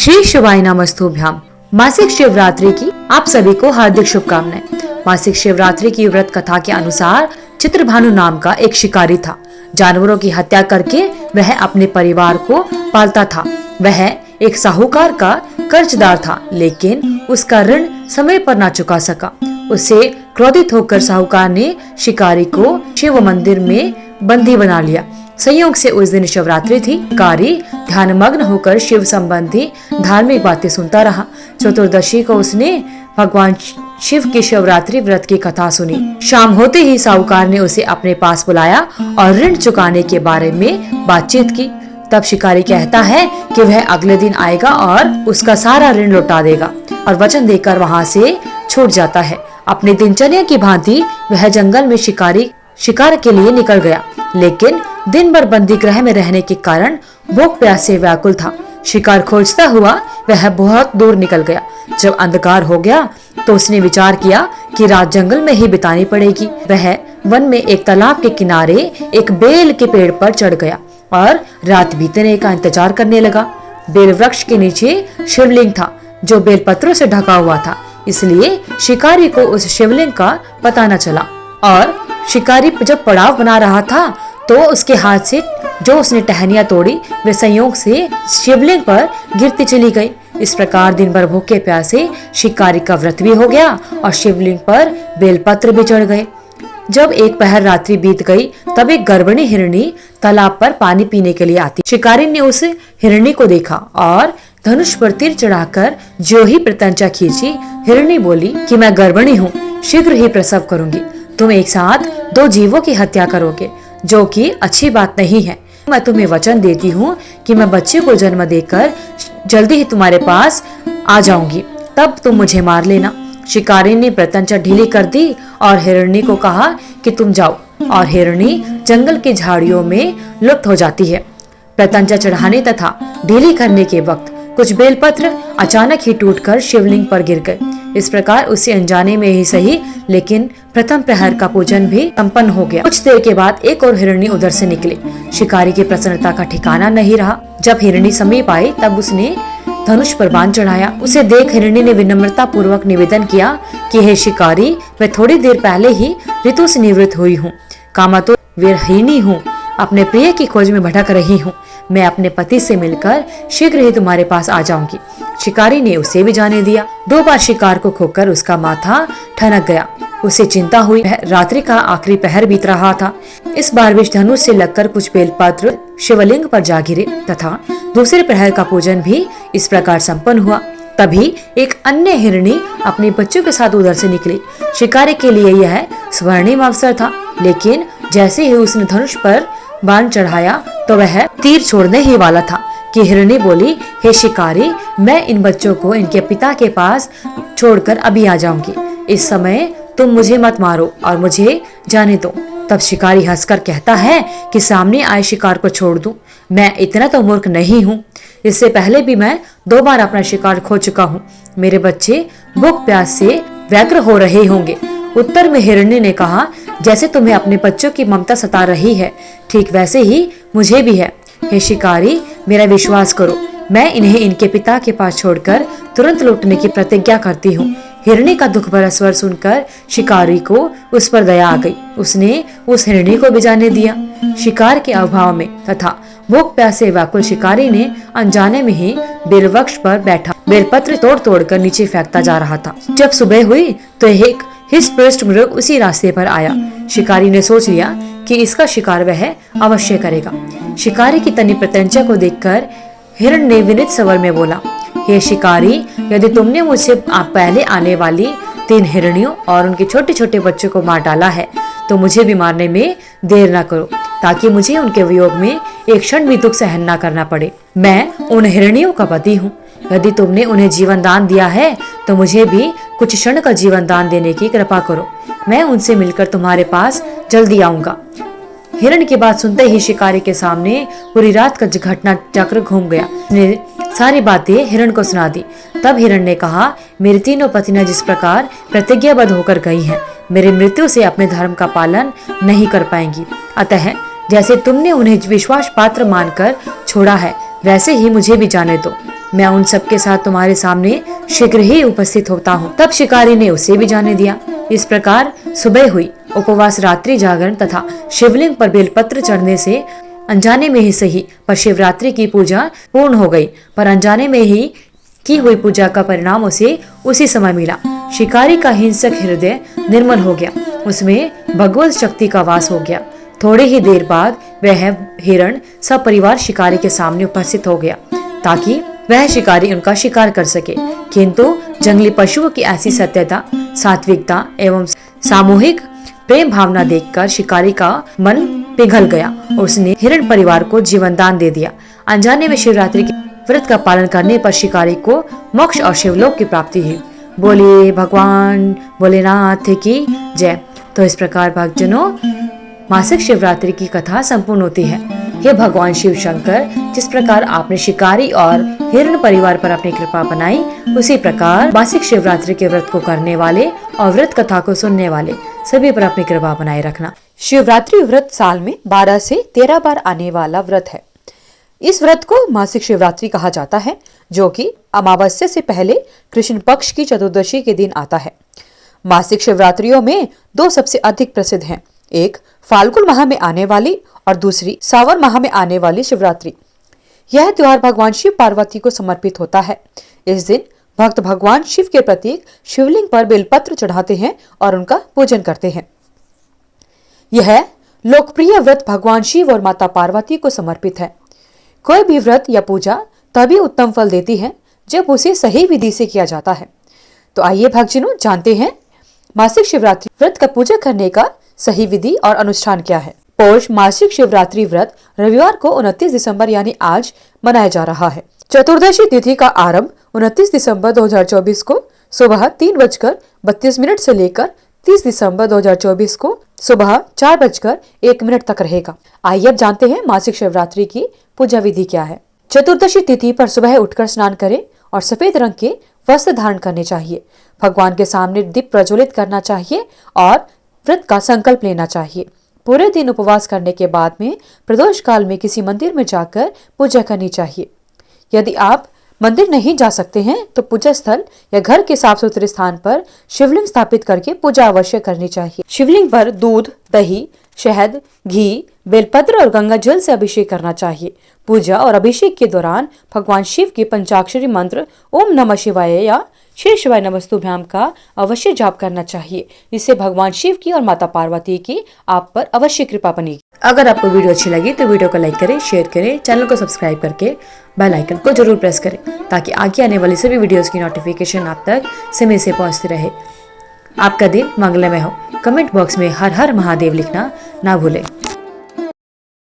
श्री शिवाय नमस्तुभ्याम। मासिक शिवरात्रि की आप सभी को हार्दिक शुभकामनाएं। मासिक शिवरात्रि की व्रत कथा के अनुसार चित्रभानु नाम का एक शिकारी था। जानवरों की हत्या करके वह अपने परिवार को पालता था। वह एक साहूकार का कर्जदार था, लेकिन उसका ऋण समय पर ना चुका सका। उससे क्रोधित होकर साहूकार ने शिकारी को शिव मंदिर में बंदी बना लिया। संयोग से उस दिन शिवरात्रि थी। शिकारी ध्यानमग्न होकर शिव संबंधी धार्मिक बातें सुनता रहा। चतुर्दशी को उसने भगवान शिव की शिवरात्रि व्रत की कथा सुनी। शाम होते ही साहूकार ने उसे अपने पास बुलाया और ऋण चुकाने के बारे में बातचीत की। तब शिकारी कहता है कि वह अगले दिन आएगा और उसका सारा ऋण लौटा देगा, और वचन देकर वहाँ से छूट जाता है। अपनी दिनचर्या की भांति वह जंगल में शिकार के लिए निकल गया, लेकिन दिन भर बंदी गृह में रहने के कारण भूख प्यास से व्याकुल था। शिकार खोजता हुआ वह बहुत दूर निकल गया। जब अंधकार हो गया तो उसने विचार किया कि रात जंगल में ही बितानी पड़ेगी। वह वन में एक तालाब के किनारे एक बेल के पेड़ पर चढ़ गया और रात बीतने का इंतजार करने लगा। बेल वृक्ष के नीचे शिवलिंग था, जो बेल पत्रों से ढका हुआ था, इसलिए शिकारी को उस शिवलिंग का पता न चला। और शिकारी जब पड़ाव बना रहा था तो उसके हाथ से जो उसने टहनियां तोड़ी वे संयोग से शिवलिंग पर गिरती चली गई। इस प्रकार दिन भर भूखे प्यासे शिकारी का व्रत भी हो गया और शिवलिंग पर बेलपत्र भी चढ़ गए। जब एक पहर रात्रि बीत गई तब एक गर्भिणी हिरणी तालाब पर पानी पीने के लिए आती। शिकारी ने उस हिरणी को देखा और धनुष पर तीर चढ़ाकर जो ही प्रत्यंचा खींची। हिरणी बोली कि मैं गर्भिणी हूँ, शीघ्र ही प्रसव करूंगी। तुम एक साथ दो जीवों की हत्या करोगे, जो कि अच्छी बात नहीं है। मैं तुम्हें वचन देती हूँ कि मैं बच्चे को जन्म देकर जल्दी ही तुम्हारे पास आ जाऊंगी, तब तुम मुझे मार लेना। शिकारी ने प्रत्यंचा ढीली कर दी और हिरणी को कहा कि तुम जाओ, और हिरणी जंगल की झाड़ियों में लुप्त हो जाती है। प्रत्यंचा चढ़ाने तथा ढीली करने के वक्त कुछ बेलपत्र अचानक ही टूटकर शिवलिंग पर गिर गए। इस प्रकार उसे अनजाने में ही सही, लेकिन प्रथम प्रहर का पूजन भी संपन्न हो गया। कुछ देर के बाद एक और हिरणी उधर से निकली। शिकारी की प्रसन्नता का ठिकाना नहीं रहा। जब हिरणी समीप आई तब उसने धनुष पर बाण चढ़ाया। उसे देख हिरणी ने विनम्रता पूर्वक निवेदन किया कि हे शिकारी, मैं थोड़ी देर पहले ही ऋतु से निवृत्त हुई हूँ। कामातुर विरहिणी हूँ, अपने प्रिय की खोज में भटक रही हूँ। मैं अपने पति से मिलकर शीघ्र ही तुम्हारे पास आ जाऊंगी। शिकारी ने उसे भी जाने दिया। 2 बार शिकार को खोकर उसका माथा ठनक गया। उसे चिंता हुई। रात्रि का आखिरी पहर बीत रहा था। इस बार भी धनुष से लगकर कुछ बेलपत्र शिवलिंग पर जा गिरे तथा दूसरे प्रहर का पूजन भी इस प्रकार संपन्न हुआ। तभी एक अन्य हिरणी अपने बच्चों के साथ उधर से निकली। शिकारी के लिए यह स्वर्णिम अवसर था, लेकिन जैसे ही उसने धनुष पर बाण चढ़ाया तो वह तीर छोड़ने ही वाला था कि हिरणी बोली, हे शिकारी, मैं इन बच्चों को इनके पिता के पास छोड़कर अभी आ जाऊंगी। इस समय तुम मुझे मत मारो और मुझे जाने दो। तब शिकारी हंसकर कहता है कि सामने आए शिकार को छोड़ दूं? मैं इतना तो मूर्ख नहीं हूँ। इससे पहले भी मैं 2 बार अपना शिकार खो चुका हूँ। मेरे बच्चे भूख प्यास से व्यग्र हो रहे होंगे। उत्तर में हिरणी ने कहा, जैसे तुम्हें अपने बच्चों की ममता सता रही है, ठीक वैसे ही मुझे भी है। हे शिकारी, मेरा विश्वास करो, मैं इन्हें इनके पिता के पास छोड़कर तुरंत लौटने की प्रतिज्ञा करती हूँ। हिरणी का दुख भरा स्वर सुनकर शिकारी को उस पर दया आ गई। उसने उस हिरणी को भी जाने दिया। शिकार के अभाव में तथा भूख प्यास से व्याकुल शिकारी ने अनजाने में ही बेलवृक्ष पर बैठा बेलपत्र तोड़ तोड़ कर नीचे फेंकता जा रहा था। जब सुबह हुई तो एक हिंसपृष्ट मृग उसी रास्ते पर आया। शिकारी ने सोच लिया कि इसका शिकार वह अवश्य करेगा। शिकारी की तनी प्रत्यंचा को देखकर हिरण ने विनीत स्वर में बोला, हे शिकारी, यदि तुमने मुझसे पहले आने वाली 3 हिरणियों और उनके छोटे छोटे बच्चों को मार डाला है तो मुझे भी मारने में देर न करो, ताकि मुझे उनके वियोग में एक क्षण भी दुख सहन न करना पड़े। मैं उन हिरणियों का पति हूँ। यदि तुमने उन्हें जीवन दान दिया है तो मुझे भी कुछ क्षण का जीवन दान देने की कृपा करो। मैं उनसे मिलकर तुम्हारे पास जल्दी आऊंगा। हिरण की बात सुनते ही शिकारी के सामने पूरी रात का घटना चक्र घूम गया। उसने सारी बातें हिरण को सुना दी। तब हिरण ने कहा, मेरी तीनों पत्नियां जिस प्रकार प्रतिज्ञाबद्ध होकर गई हैं, मेरी मृत्यु से अपने धर्म का पालन नहीं कर पाएंगी। अतः जैसे तुमने उन्हें विश्वास पात्र मानकर छोड़ा है, वैसे ही मुझे भी जाने दो। मैं उन सबके साथ तुम्हारे सामने शीघ्र ही उपस्थित होता हूँ। तब शिकारी ने उसे भी जाने दिया। इस प्रकार सुबह हुई। उपवास, रात्रि जागरण तथा शिवलिंग पर बेलपत्र चढ़ने से अनजाने में ही सही पर शिवरात्रि की पूजा पूर्ण हो गई। पर अनजाने में ही की हुई पूजा का परिणाम उसे उसी समय मिला। शिकारी का हिंसक हृदय निर्मल हो गया, उसमें भगवत शक्ति का वास हो गया। थोड़ी ही देर बाद वह हिरण सब परिवार शिकारी के सामने उपस्थित हो गया ताकि वह शिकारी उनका शिकार कर सके। किंतु जंगली पशुओं की ऐसी सत्यता, सात्विकता एवं सामूहिक प्रेम भावना देखकर शिकारी का मन पिघल गया। उसने हिरण परिवार को जीवन दान दे दिया। अनजाने में शिवरात्रि के व्रत का पालन करने पर शिकारी को मोक्ष और शिवलोक की प्राप्ति हुई। बोलिए भगवान भोलेनाथ की जय। तो इस प्रकार भक्तजनों, मासिक शिवरात्रि की कथा संपूर्ण होती है। हे भगवान शिव शंकर, जिस प्रकार आपने शिकारी और हिरण परिवार पर अपनी कृपा बनाई, उसी प्रकार मासिक शिवरात्रि के व्रत को करने वाले और व्रत कथा को सुनने वाले सभी पर अपनी कृपा बनाए रखना। शिवरात्रि व्रत साल में 12 से 13 बार आने वाला व्रत है। इस व्रत को मासिक शिवरात्रि कहा जाता है, जो कि अमावस्या से पहले कृष्ण पक्ष की चतुर्दशी के दिन आता है। मासिक शिवरात्रियों में दो सबसे अधिक प्रसिद्ध हैं, एक फाल्गुन माह में आने वाली और दूसरी सावन माह में आने वाली शिवरात्रि। यह त्योहार भगवान शिव पार्वती को समर्पित होता है। इस दिन भक्त भगवान शिव के प्रतीक शिवलिंग पर बेलपत्र चढ़ाते हैं और उनका पूजन करते हैं। यह लोकप्रिय व्रत भगवान शिव और माता पार्वती को समर्पित है। कोई भी व्रत या पूजा तभी उत्तम फल देती है जब उसे सही विधि से किया जाता है। तो आइए भक्तजनों, जानते हैं मासिक शिवरात्रि व्रत का पूजा करने का सही विधि और अनुष्ठान क्या है। पौष मासिक शिवरात्रि व्रत रविवार को 29 दिसंबर यानी आज मनाया जा रहा है। चतुर्दशी तिथि का आरंभ 29 दिसंबर 2024 को सुबह 3:32 से लेकर 30 दिसंबर 2024 को सुबह 4:01 तक रहेगा। आइए अब जानते हैं मासिक शिवरात्रि की पूजा विधि क्या है। चतुर्दशी तिथि पर सुबह उठकर स्नान करें और सफेद रंग के वस्त्र धारण करने चाहिए। भगवान के सामने दीप प्रज्वलित करना चाहिए और व्रत का संकल्प लेना चाहिए। पूरे दिन उपवास करने के बाद में प्रदोष काल में किसी मंदिर में जाकर पूजा करनी चाहिए। यदि आप मंदिर नहीं जा सकते हैं तो पूजा स्थल या घर के साफ सुथरे स्थान पर शिवलिंग स्थापित करके पूजा अवश्य करनी चाहिए। शिवलिंग पर दूध, दही, शहद, घी, बेलपत्र और गंगा जल से अभिषेक करना चाहिए। पूजा और अभिषेक के दौरान भगवान शिव के पंचाक्षरी मंत्र ओम नमः शिवाय या श्री शिवाय नमस्तुभ्याम का अवश्य जाप करना चाहिए। इससे भगवान शिव की और माता पार्वती की आप पर अवश्य कृपा बनेगी। अगर आपको वीडियो अच्छी लगी तो वीडियो को लाइक करें, शेयर करें, चैनल को सब्सक्राइब करके बेल आइकन को जरूर प्रेस करें ताकि आगे आने वाली सभी वीडियोस की नोटिफिकेशन आप तक समय से पहुंचती रहे। आपका दिन मंगलमय हो। कमेंट बॉक्स में हर हर महादेव लिखना ना भूलें।